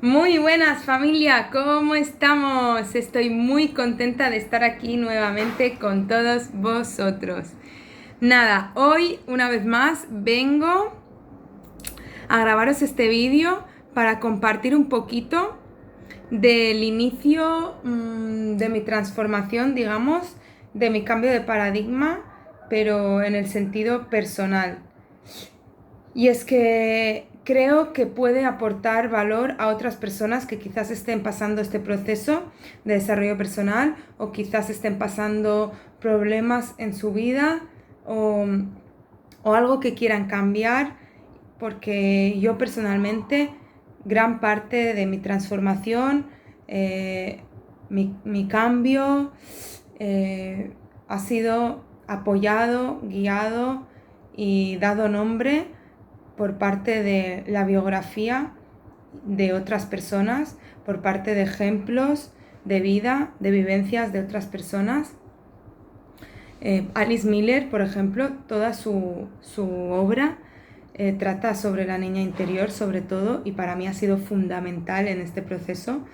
Muy buenas familia, ¿cómo estamos? Estoy muy contenta de estar aquí nuevamente con todos vosotros. Nada, hoy una vez más vengo a grabaros este vídeo para compartir un poquito del inicio de mi transformación, digamos, de mi cambio de paradigma, pero en el sentido personal. Y es que creo que puede aportar valor a otras personas que quizás estén pasando este proceso de desarrollo personal o quizás estén pasando problemas en su vida o, o algo que quieran cambiar, porque yo personalmente, gran parte de mi transformación, mi cambio, ha sido apoyado, guiado y dado nombre por parte de la biografía de otras personas, por parte de ejemplos de vida, de vivencias de otras personas. Alice Miller, por ejemplo, toda su obra trata sobre la niña interior, sobre todo, y para mí ha sido fundamental en este proceso.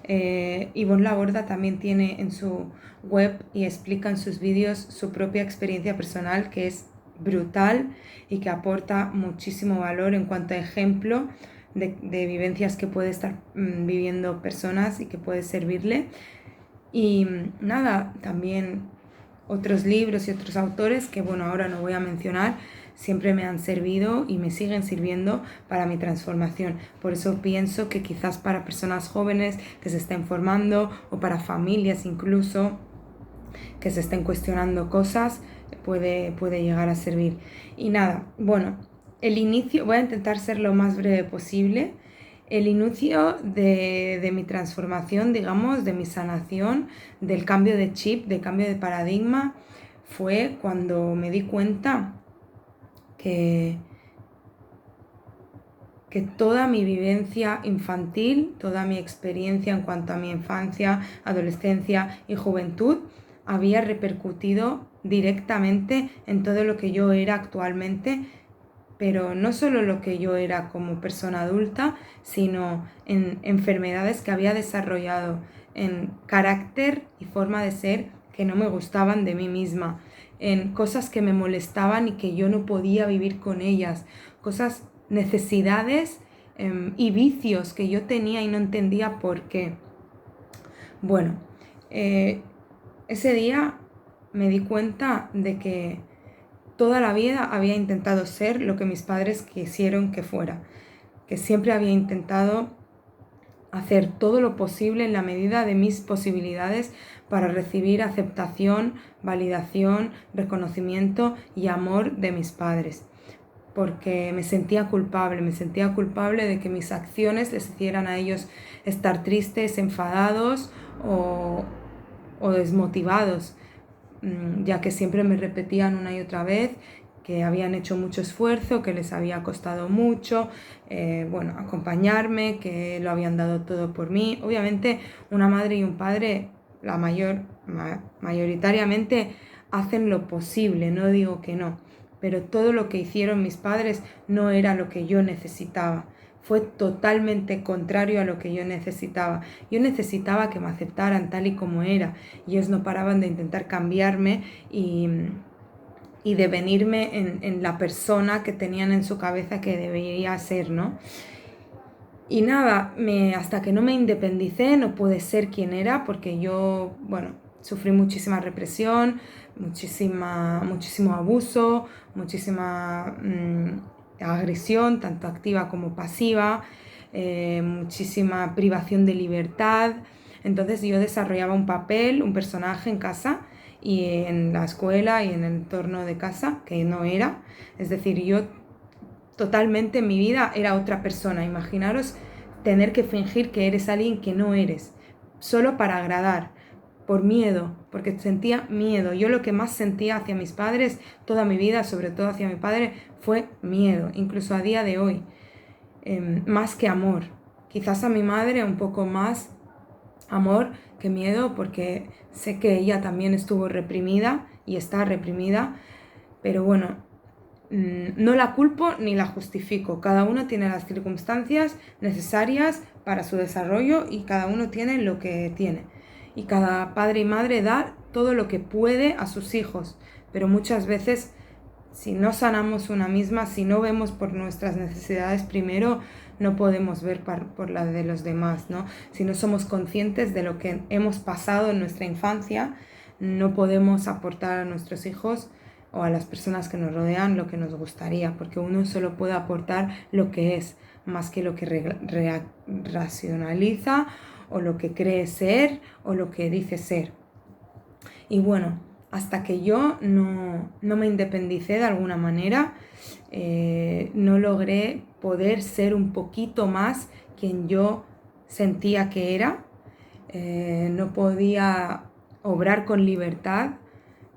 Yvonne Laborda también tiene en su web y explica en sus vídeos su propia experiencia personal, que es brutal y que aporta muchísimo valor en cuanto a ejemplo de vivencias que puede estar viviendo personas y que puede servirle. Y nada, también otros libros y otros autores que, bueno, ahora no voy a mencionar, siempre me han servido y me siguen sirviendo para mi transformación. Por eso pienso que quizás para personas jóvenes que se estén formando o para familias incluso que se estén cuestionando cosas, puede llegar a servir. Y nada, bueno, el inicio, voy a intentar ser lo más breve posible. El inicio de mi transformación, digamos, de mi sanación, del cambio de chip, del cambio de paradigma, fue cuando me di cuenta que, que toda mi vivencia infantil, toda mi experiencia en cuanto a mi infancia, adolescencia y juventud, había repercutido directamente en todo lo que yo era actualmente, pero no solo lo que yo era como persona adulta, sino en enfermedades que había desarrollado, en carácter y forma de ser que no me gustaban de mí misma, en cosas que me molestaban y que yo no podía vivir con ellas, cosas, necesidades y vicios que yo tenía y no entendía por qué. Bueno, ese día me di cuenta de que toda la vida había intentado ser lo que mis padres quisieron que fuera, que siempre había intentado hacer todo lo posible en la medida de mis posibilidades para recibir aceptación, validación, reconocimiento y amor de mis padres. Porque me sentía culpable de que mis acciones les hicieran a ellos estar tristes, enfadados o desmotivados, ya que siempre me repetían una y otra vez que habían hecho mucho esfuerzo, que les había costado mucho, bueno, acompañarme, que lo habían dado todo por mí. Obviamente una madre y un padre, mayoritariamente hacen lo posible, no digo que no, pero todo lo que hicieron mis padres no era lo que yo necesitaba. Fue totalmente contrario a lo que yo necesitaba. Yo necesitaba que me aceptaran tal y como era. Y ellos no paraban de intentar cambiarme y devenirme en la persona que tenían en su cabeza que debería ser, ¿no? Y nada, hasta que no me independicé no pude ser quien era, porque yo, bueno, sufrí muchísima represión, muchísimo abuso, muchísima agresión, tanto activa como pasiva, muchísima privación de libertad. Entonces yo desarrollaba un papel, un personaje en casa y en la escuela y en el entorno de casa que no era. Es decir, yo totalmente en mi vida era otra persona. Imaginaros tener que fingir que eres alguien que no eres, solo para agradar, por miedo, porque sentía miedo. Yo lo que más sentía hacia mis padres toda mi vida, sobre todo hacia mi padre, fue miedo, incluso a día de hoy, más que amor. Quizás a mi madre un poco más amor que miedo, porque sé que ella también estuvo reprimida y está reprimida, pero bueno, no la culpo ni la justifico. Cada uno tiene las circunstancias necesarias para su desarrollo y cada uno tiene lo que tiene. Y cada padre y madre da todo lo que puede a sus hijos. Pero muchas veces, si no sanamos una misma, si no vemos por nuestras necesidades primero, no podemos ver por las de los demás, ¿no? Si no somos conscientes de lo que hemos pasado en nuestra infancia, no podemos aportar a nuestros hijos o a las personas que nos rodean lo que nos gustaría, porque uno solo puede aportar lo que es, más que lo que racionaliza o lo que cree ser o lo que dice ser. Y bueno, hasta que yo no me independicé de alguna manera, no logré poder ser un poquito más quien yo sentía que era. No podía obrar con libertad,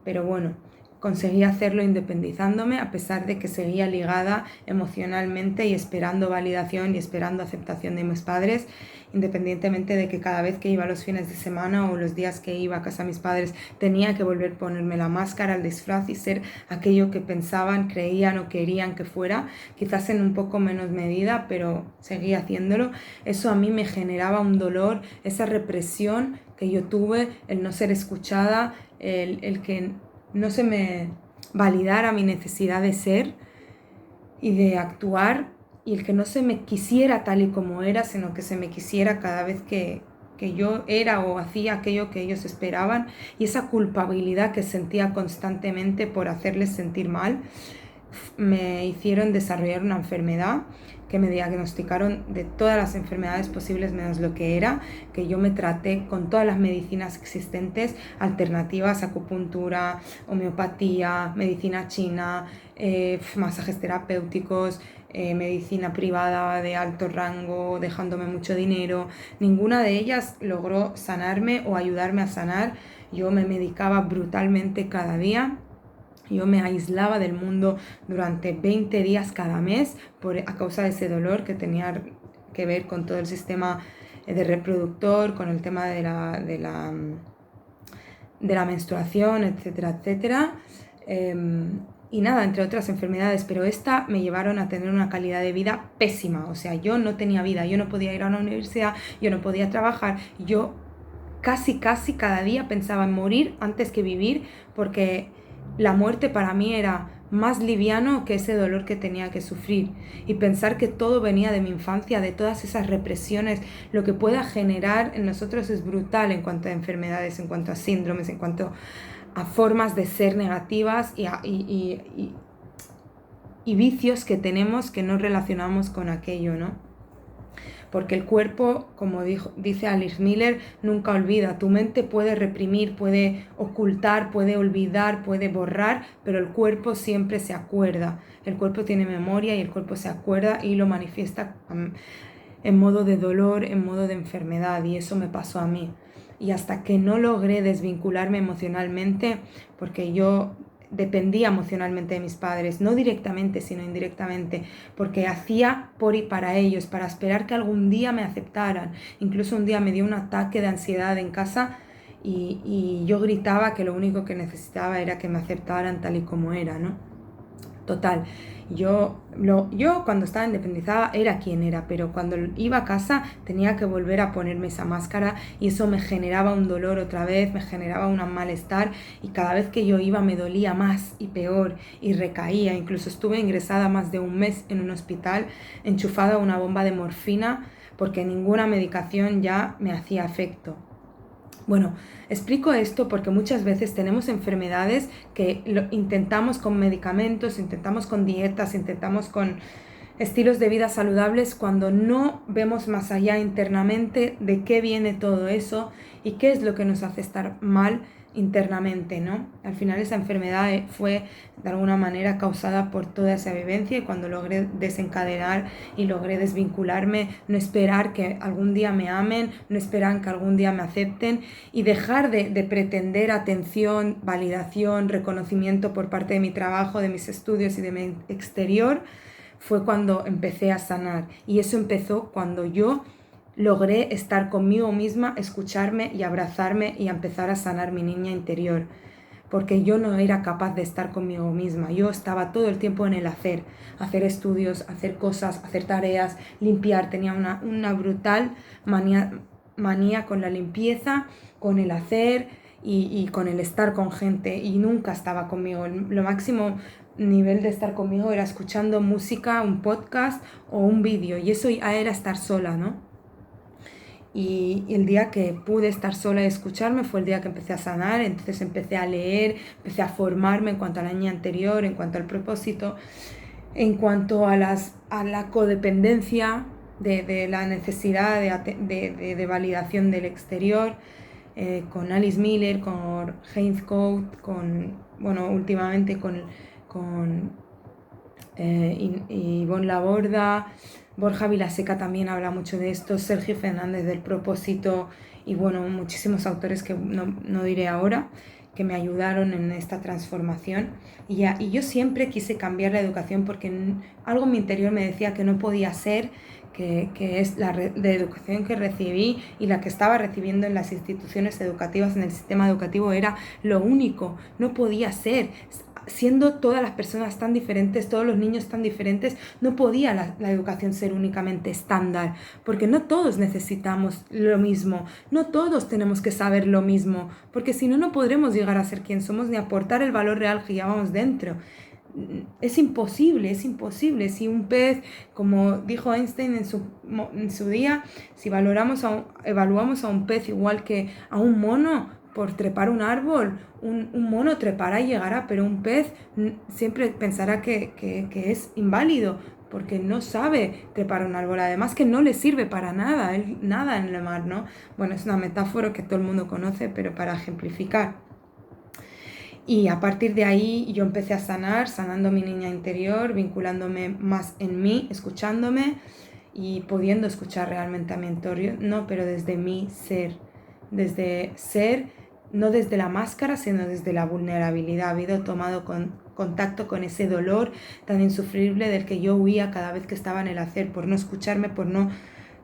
pero bueno, conseguí hacerlo independizándome a pesar de que seguía ligada emocionalmente y esperando validación y esperando aceptación de mis padres, independientemente de que cada vez que iba los fines de semana o los días que iba a casa de mis padres tenía que volver a ponerme la máscara, el disfraz y ser aquello que pensaban, creían o querían que fuera, quizás en un poco menos medida, pero seguía haciéndolo. Eso a mí me generaba un dolor, esa represión que yo tuve, el no ser escuchada, el que no se me validara mi necesidad de ser y de actuar, y el que no se me quisiera tal y como era, sino que se me quisiera cada vez que yo era o hacía aquello que ellos esperaban, y esa culpabilidad que sentía constantemente por hacerles sentir mal, me hicieron desarrollar una enfermedad que me diagnosticaron de todas las enfermedades posibles menos lo que era, que yo me traté con todas las medicinas existentes, alternativas, acupuntura, homeopatía, medicina china, masajes terapéuticos, medicina privada de alto rango, dejándome mucho dinero. Ninguna de ellas logró sanarme o ayudarme a sanar. Yo me medicaba brutalmente cada día. Yo me aislaba del mundo durante 20 días cada mes a causa de ese dolor que tenía que ver con todo el sistema de reproductor, con el tema de la menstruación, etcétera, etcétera. Y nada, entre otras enfermedades, pero esta me llevaron a tener una calidad de vida pésima. O sea, yo no tenía vida, yo no podía ir a una universidad, yo no podía trabajar, yo casi cada día pensaba en morir antes que vivir, porque la muerte para mí era más liviano que ese dolor que tenía que sufrir, y pensar que todo venía de mi infancia, de todas esas represiones, lo que pueda generar en nosotros es brutal en cuanto a enfermedades, en cuanto a síndromes, en cuanto a formas de ser negativas y vicios que tenemos que no relacionamos con aquello, ¿no? Porque el cuerpo, como dice Alice Miller, nunca olvida. Tu mente puede reprimir, puede ocultar, puede olvidar, puede borrar, pero el cuerpo siempre se acuerda. El cuerpo tiene memoria y el cuerpo se acuerda y lo manifiesta en modo de dolor, en modo de enfermedad, y eso me pasó a mí. Y hasta que no logré desvincularme emocionalmente, porque yo dependía emocionalmente de mis padres, no directamente, sino indirectamente, porque hacía por y para ellos, para esperar que algún día me aceptaran. Incluso un día me dio un ataque de ansiedad en casa y yo gritaba que lo único que necesitaba era que me aceptaran tal y como era, ¿no? Total, yo cuando estaba independizada era quien era, pero cuando iba a casa tenía que volver a ponerme esa máscara, y eso me generaba un dolor otra vez, me generaba un malestar, y cada vez que yo iba me dolía más y peor y recaía. Incluso estuve ingresada más de un mes en un hospital, enchufada a una bomba de morfina, porque ninguna medicación ya me hacía efecto. Bueno, explico esto porque muchas veces tenemos enfermedades que intentamos con medicamentos, intentamos con dietas, intentamos con estilos de vida saludables, cuando no vemos más allá internamente de qué viene todo eso y qué es lo que nos hace estar mal internamente, ¿no? Al final esa enfermedad fue de alguna manera causada por toda esa vivencia, y cuando logré desencadenar y logré desvincularme, no esperar que algún día me amen, no esperar que algún día me acepten, y dejar de pretender atención, validación, reconocimiento por parte de mi trabajo, de mis estudios y de mi exterior, fue cuando empecé a sanar. Y eso empezó cuando yo logré estar conmigo misma, escucharme y abrazarme y empezar a sanar mi niña interior. porque yo no era capaz de estar conmigo misma. Yo estaba todo el tiempo en el hacer estudios, hacer cosas, hacer tareas, limpiar. Tenía una brutal manía con la limpieza, con el hacer y con el estar con gente, y nunca estaba conmigo. Lo máximo nivel de estar conmigo era escuchando música, un podcast o un vídeo, y eso ya era estar sola, ¿no? Y el día que pude estar sola y escucharme fue el día que empecé a sanar. Entonces empecé a leer, empecé a formarme en cuanto al año anterior, en cuanto al propósito, en cuanto a la codependencia de la necesidad de validación del exterior, con Alice Miller, con Heinz Coate, últimamente con Ivonne Laborda. Borja Vilaseca también habla mucho de esto, Sergio Fernández del propósito, y muchísimos autores que no diré ahora, que me ayudaron en esta transformación. Y yo siempre quise cambiar la educación porque algo en mi interior me decía que no podía ser, que es la educación que recibí y la que estaba recibiendo en las instituciones educativas, en el sistema educativo, era lo único, no podía ser. Siendo todas las personas tan diferentes, todos los niños tan diferentes, no podía la educación ser únicamente estándar, porque no todos necesitamos lo mismo, no todos tenemos que saber lo mismo, porque si no, no podremos llegar a ser quien somos ni aportar el valor real que llevamos dentro. Es imposible. Si un pez, como dijo Einstein en su día, si evaluamos a un pez igual que a un mono, por trepar un árbol, un mono trepará y llegará, pero un pez siempre pensará que es inválido, porque no sabe trepar un árbol, además que no le sirve para nada, él nada en el mar, ¿no? Bueno, es una metáfora que todo el mundo conoce, pero para ejemplificar. Y a partir de ahí yo empecé a sanando mi niña interior, vinculándome más en mí, escuchándome y pudiendo escuchar realmente a mi entorno, no, pero desde mi ser, no desde la máscara, sino desde la vulnerabilidad. Habido tomado contacto con ese dolor tan insufrible del que yo huía cada vez que estaba en el hacer, por no escucharme,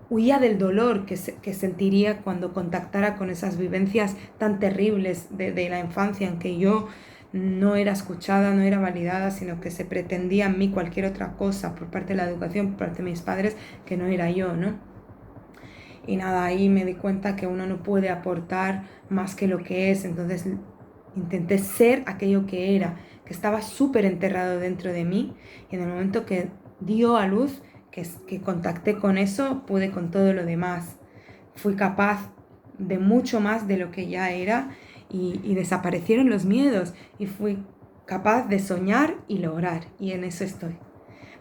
huía del dolor que sentiría cuando contactara con esas vivencias tan terribles de la infancia, en que yo no era escuchada, no era validada, sino que se pretendía en mí cualquier otra cosa por parte de la educación, por parte de mis padres, que no era yo, ¿no? Y nada, ahí me di cuenta que uno no puede aportar más que lo que es. Entonces intenté ser aquello que era, que estaba súper enterrado dentro de mí, y en el momento que dio a luz, que contacté con eso, pude con todo lo demás. Fui capaz de mucho más de lo que ya era, y desaparecieron los miedos, y fui capaz de soñar y lograr, y en eso estoy.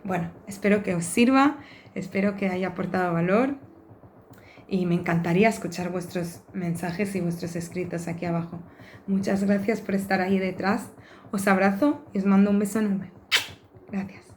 Bueno, espero que os sirva, espero que haya aportado valor, y me encantaría escuchar vuestros mensajes y vuestros escritos aquí abajo. Muchas gracias por estar ahí detrás. Os abrazo y os mando un beso enorme. Gracias.